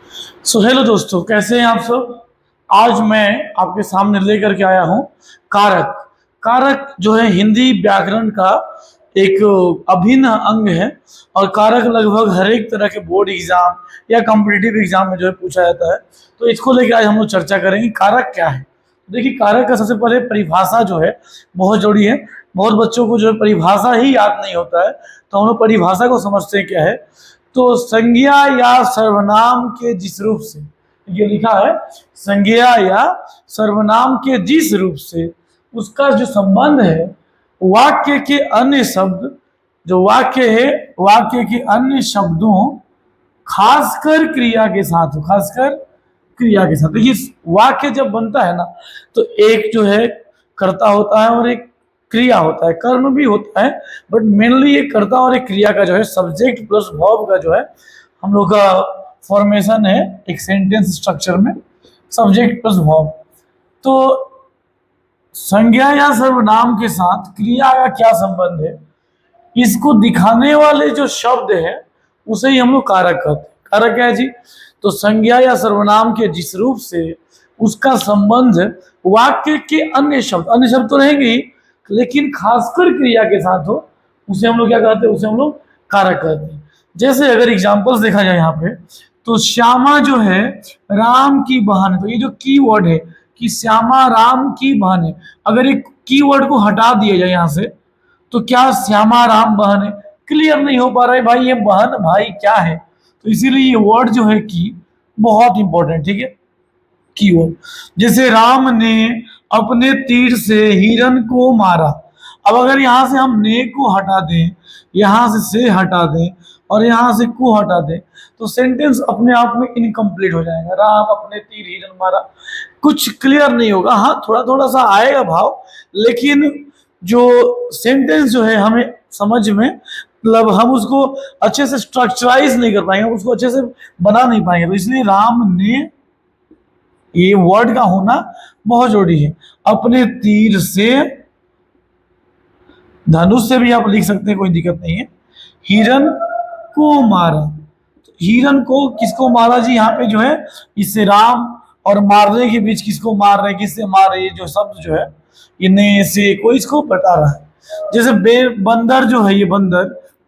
Hello दोस्तों, कैसे हैं आप सब। आज मैं आपके सामने लेकर के आया हूँ कारक। कारक जो है हिंदी व्याकरण का एक अभिन्न अंग है। और कारक लगभग हर एक तरह के बोर्ड एग्जाम या कॉम्पिटिटिव एग्जाम में जो है पूछा जाता है। तो इसको लेकर आज हम लोग चर्चा करेंगे कारक क्या है। देखिए, कारक का सबसे पहले परिभाषा जो है बहुत जरूरी है। बहुत बच्चों को जो है परिभाषा ही याद नहीं होता है, तो हम लोग परिभाषा को समझते हैं क्या है। तो संज्ञा या सर्वनाम के जिस रूप से, ये लिखा है, संज्ञा या सर्वनाम के जिस रूप से उसका जो संबंध है वाक्य के अन्य शब्द, जो वाक्य है वाक्य के अन्य शब्दों खासकर क्रिया के साथ हो, खासकर क्रिया के साथ। देखिए, वाक्य जब बनता है ना, तो एक जो है कर्ता होता है और एक क्रिया होता है, कर्म भी होता है, बट मेनली एक कर्ता और एक क्रिया का जो है सब्जेक्ट प्लस वर्ब का जो है हम लोग का फॉर्मेशन है एक सेंटेंस स्ट्रक्चर में, सब्जेक्ट प्लस वर्ब। तो संज्ञा या सर्वनाम के साथ क्रिया का क्या संबंध है, इसको दिखाने वाले जो शब्द है उसे ही हम लोग कारक कहते हैं। कारक क्या है जी? तो संज्ञा या सर्वनाम के जिस रूप से उसका संबंध वाक्य के अन्य शब्द तो रहेंगे ही, लेकिन खासकर क्रिया के साथ हो, उसे हम लोग क्या कहते हैं, उसे हम लोग कारक कहते हैं। जैसे अगर एग्जांपल्स देखा जाए यहाँ पे, तो श्यामा जो है राम की बहन है। तो ये जो की वर्ड है कि श्यामा राम की बहन है, अगर एक की वर्ड को हटा दिया जाए यहाँ से, तो क्या श्यामा राम बहन है? क्लियर नहीं हो पा रहा है भाई, ये बहन भाई क्या है। तो इसीलिए ये वर्ड जो है की बहुत इंपॉर्टेंट, ठीक है, कीवर्ड। जैसे राम ने अपने तीर से हिरन को मारा। अब अगर यहां से हम ने को हटा दें, यहां से हटा दें और यहां से को हटा दें, तो सेंटेंस अपने आप में इनकम्प्लीट हो जाएगा। राम अपने तीर हिरन मारा, कुछ क्लियर नहीं होगा। हाँ, थोड़ा थोड़ा सा आएगा भाव, लेकिन जो सेंटेंस जो है हमें समझ में, मतलब हम उसको अच्छे से स्ट्रक्चराइज नहीं कर पाएंगे, उसको अच्छे से बना नहीं पाएंगे। तो इसलिए राम ने, ये वर्ड का होना बहुत जरूरी है। अपने तीर से, धनुष से भी आप लिख सकते हैं, कोई दिक्कत नहीं है। हिरन को मारा, तो हिरन को किसको मारा जी? यहाँ पे जो है इससे राम और मारने के बीच किसको मार रहे हैं, किससे मार रहे हैं, जो शब्द जो है इन्हें से कोई इसको बता रहा है। जैसे बंदर जो है, ये बंदर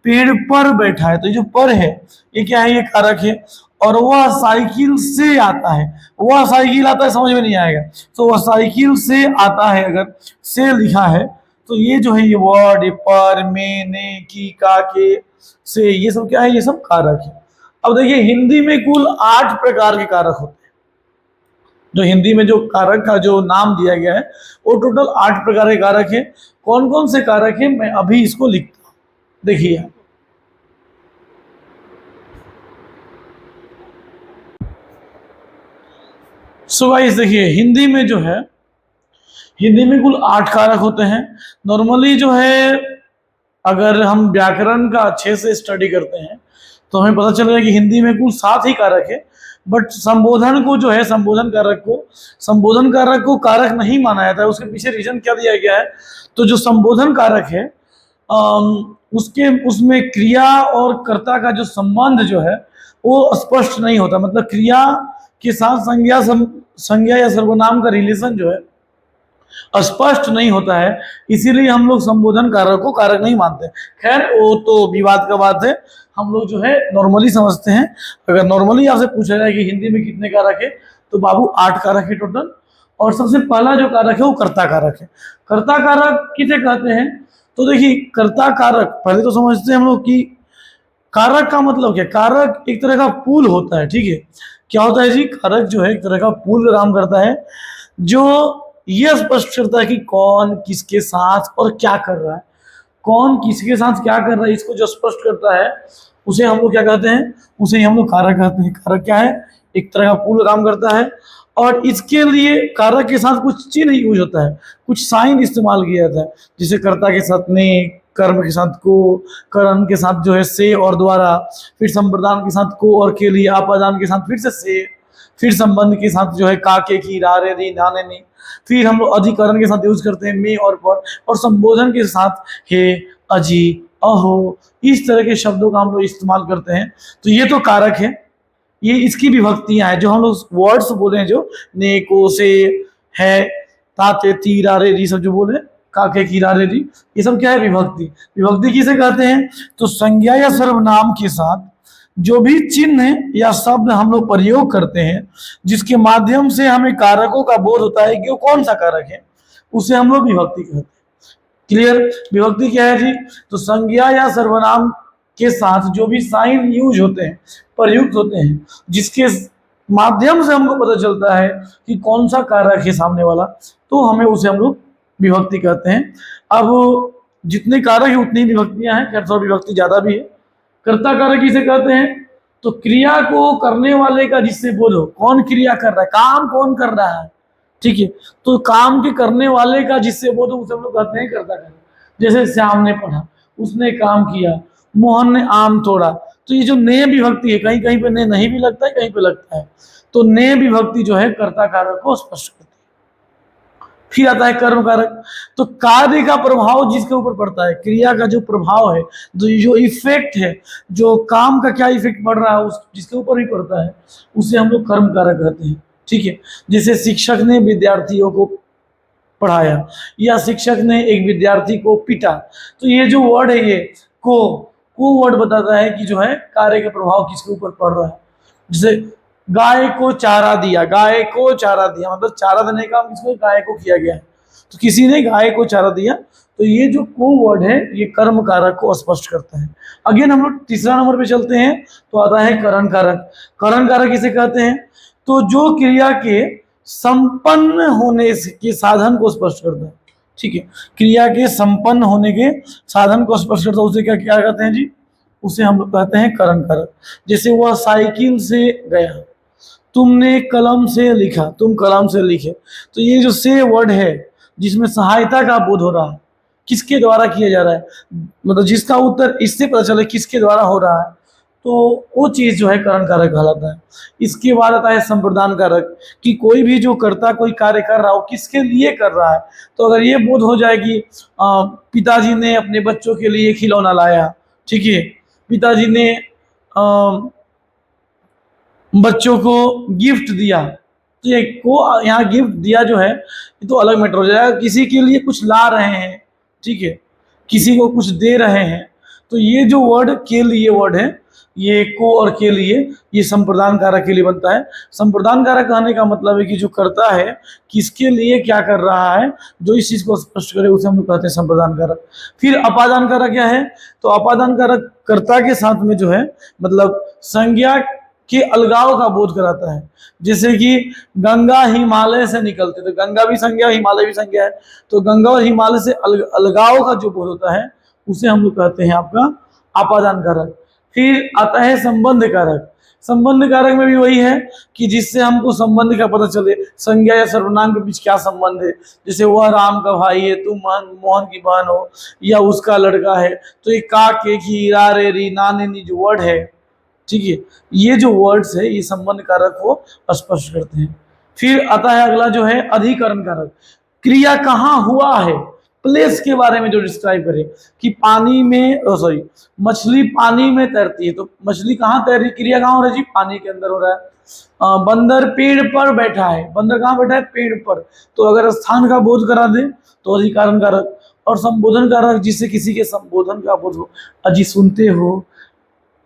पेड़ पर बैठा है, तो ये जो पर है ये क्या है? ये कारक है। और वह साइकिल से आता है, वह साइकिल आता है, समझ में नहीं आएगा। तो वह साइकिल से आता है, अगर से लिखा है तो ये जो है ये वर्ड पर, में, ने, की, का, के, से, ये सब क्या है? ये सब कारक है। अब देखिए, हिंदी में कुल 8 प्रकार के कारक होते हैं। जो हिंदी में जो कारक का जो नाम दिया गया है वो टोटल 8 प्रकार के कारक है। कौन कौन से कारक है मैं अभी इसको लिखता हूं, देखिए। सो गाइस, देखिए हिंदी में जो है, हिंदी में कुल 8 कारक होते हैं। नॉर्मली जो है, अगर हम व्याकरण का अच्छे से स्टडी करते हैं तो हमें पता चलेगा कि हिंदी में कुल 7 ही कारक है। बट संबोधन को जो है, संबोधन कारक को कारक नहीं माना जाता है। उसके पीछे रीजन क्या दिया गया है? तो जो संबोधन कारक है उसके उसमें क्रिया और कर्ता का जो संबंध जो है वो स्पष्ट नहीं होता। मतलब क्रिया के साथ संज्ञा या सर्वनाम का रिलेशन जो है स्पष्ट नहीं होता है, इसीलिए हम लोग संबोधन कारक को कारक नहीं मानते। खैर, वो तो विवाद का बात है, हम लोग जो है नॉर्मली समझते हैं। अगर नॉर्मली आपसे पूछा जाए कि हिंदी में कितने कारक है, तो बाबू 8 कारक है टोटल। और सबसे पहला जो कारक है वो कर्ता कारक है। कर्ता कारक किसे कहते हैं? तो देखिए, कर्ता कारक पहले तो समझते हैं हम लोग कि कारक का मतलब क्या? कारक एक तरह का पुल होता है, ठीक है। क्या होता है जी? कारक जो है एक तरह का पुल का काम करता है, जो यह स्पष्ट करता है कि कौन किसके साथ और क्या कर रहा है। कौन किसके साथ क्या कर रहा है, इसको जो स्पष्ट करता है उसे हम लोग क्या कहते हैं? उसे हम लोग कारक कहते हैं। कारक क्या है? एक तरह का पुल काम करता है। और इसके लिए कारक के साथ कुछ चिन्ह यूज होता है, कुछ साइन इस्तेमाल किया जाता है। जैसे कर्ता के साथ ने, कर्म के साथ को, करण के साथ जो है से और द्वारा, फिर संप्रदान के साथ को और के लिए, आपादान के साथ फिर से, फिर संबंध के साथ जो है काके की, रारे दी, नाने नी, फिर हम लोग अधिकरण के साथ यूज करते हैं में और पर, और संबोधन के साथ हे, अजी, अहो, इस तरह के शब्दों का हम लोग इस्तेमाल करते हैं। तो ये तो कारक है। ये इसकी विभक्तियां हैं, जो हम लोग वर्ड्स बोले हैं, जो ने को से है, ताते तीरा रे री सब जो बोले, काके कीरा रे री, ये सब क्या है? विभक्ति। विभक्ति किसे कहते हैं? तो संज्ञा या सर्वनाम के साथ जो भी चिन्ह या शब्द हम लोग प्रयोग करते हैं, जिसके माध्यम से हमें कारकों का बोध होता है कि वो कौन सा कारक है, उसे हम लोग विभक्ति कहते हैं। क्लियर? विभक्ति क्या है जी? तो संज्ञा या सर्वनाम के साथ जो भी साइन यूज होते हैं, प्रयुक्त होते हैं, जिसके माध्यम से हमको पता चलता है कि कौन सा कारक है सामने वाला, तो हमें उसे हम लोग विभक्ति कहते हैं। अब जितने कारक है उतनी विभक्तियां हैं, खैर थोड़ा विभक्ति ज्यादा भी है। कर्ता कारक किसे कहते हैं? तो क्रिया को करने वाले का जिससे बोध हो, कौन क्रिया कर रहा है, काम कौन कर रहा है, ठीक है, तो काम के करने वाले का जिससे बोध हो उसे हम लोग कहते हैं कर्ता कारक। जैसे श्याम ने पढ़ा, उसने काम किया, मोहन ने आम तोड़ा, तो ये जो ने विभक्ति है, कहीं कहीं पे ने नहीं भी लगता है, कहीं पे लगता है, तो ने विभक्ति जो है कर्ता कारक को स्पष्ट करती है। फिर आता है कर्म कारक। तो कार्य का प्रभाव जिसके ऊपर पड़ता है, क्रिया का जो प्रभाव है, जो इफेक्ट है, जो काम का क्या इफेक्ट पड़ रहा है उस जिसके ऊपर ही पड़ता है, उसे हम लोग कर्म कारक कहते हैं। ठीक है, जैसे शिक्षक ने विद्यार्थियों को पढ़ाया या शिक्षक ने एक विद्यार्थी को पीटा, तो ये जो वर्ड है, ये को वर्ड बताता है कि जो है कार्य का प्रभाव किसके ऊपर पड़ रहा है। जैसे गाय को चारा दिया, गाय को चारा दिया मतलब चारा देने का किसको? गाय को किया गया है, तो किसी ने गाय को चारा दिया, तो ये जो को वर्ड है ये कर्म कारक को स्पष्ट करता है। अगेन हम लोग तीसरा नंबर पे चलते हैं, तो आता है करण कारक। करण कारक किसे कहते हैं? तो जो क्रिया के संपन्न होने के साधन को स्पष्ट करता है। ठीक है, क्रिया के संपन्न होने के साधन को स्पष्ट करता है, उसे क्या क्या कहते हैं जी? उसे हम लोग कहते हैं करण कारक। जैसे वह साइकिल से गया, तुमने कलम से लिखा, तुम कलम से लिखे, तो ये जो से वर्ड है जिसमें सहायता का बोध हो रहा है, किसके द्वारा किया जा रहा है, मतलब जिसका उत्तर इससे पता चले किसके द्वारा हो रहा है, तो वो चीज जो है करण कारक कहलाता है। इसके बाद आता है संप्रदान कारक, कि कोई भी जो कर्ता कोई कार्य कर रहा हो किसके लिए कर रहा है, तो अगर ये बोध हो जाए कि पिताजी ने अपने बच्चों के लिए खिलौना लाया, ठीक है, पिताजी ने बच्चों को गिफ्ट दिया, तो ये को यहाँ गिफ्ट दिया जो है ये तो अलग मैटर हो जाएगा, किसी के लिए कुछ ला रहे हैं, ठीक है, किसी को कुछ दे रहे हैं, तो ये जो वर्ड के लिए वर्ड है, ये को और के लिए, ये संप्रदान कारक के लिए बनता है। संप्रदान कारक कहने का मतलब है कि जो करता है किसके लिए क्या कर रहा है, जो इस चीज को स्पष्ट करे उसे हम लोग कहते हैं संप्रदान कारक। फिर अपादान कारक क्या है? तो अपादान कारक कर्ता के साथ में जो है मतलब संज्ञा के अलगाव का बोध कराता है। जैसे कि गंगा हिमालय से निकलते, तो गंगा भी संज्ञा, हिमालय भी संज्ञा है, तो गंगा और हिमालय से अलगाव का जो बोध होता है उसे हम लोग कहते हैं आपका अपादान कारक। फिर आता है संबंध कारक। संबंध कारक में भी वही है कि जिससे हमको संबंध का पता चले, संज्ञा या सर्वनाम के बीच क्या संबंध है। जैसे वह राम का भाई है, तुम मोहन की बहन हो, या उसका लड़का है, तो ये का के की रा रे री ना ने नी जो वर्ड है, ठीक है, ये जो वर्ड्स है ये संबंध कारक को स्पष्ट करते हैं। फिर आता है अगला जो है अधिकरण कारक। क्रिया कहाँ हुआ है, प्लेस के बारे में जो डिस्क्राइब करे कि पानी में सॉरी मछली पानी में तैरती है, तो मछली कहाँ तैर रही, क्रिया कहाँ हो रही है जी? पानी के अंदर हो रहा है। बंदर पेड़ पर बैठा है, बंदर कहाँ बैठा है? पेड़ पर, तो अगर स्थान का बोध करा दे तो अधिकरण कारक। और संबोधन कारक, जिससे किसी के संबोधन का बोध हो, अजी सुनते हो,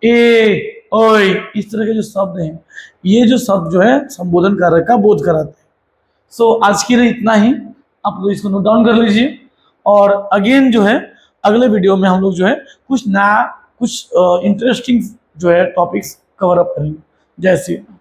ए ओए, इस तरह के जो शब्द हैं, ये जो शब्द जो है संबोधन कारक का बोध कराते हैं। सो आज के लिए इतना ही, आप लोग इसको नोट डाउन कर लीजिए, और अगेन जो है अगले वीडियो में हम लोग जो है कुछ नया, कुछ इंटरेस्टिंग जो है टॉपिक्स कवर अप करेंगे। जय श्री राम।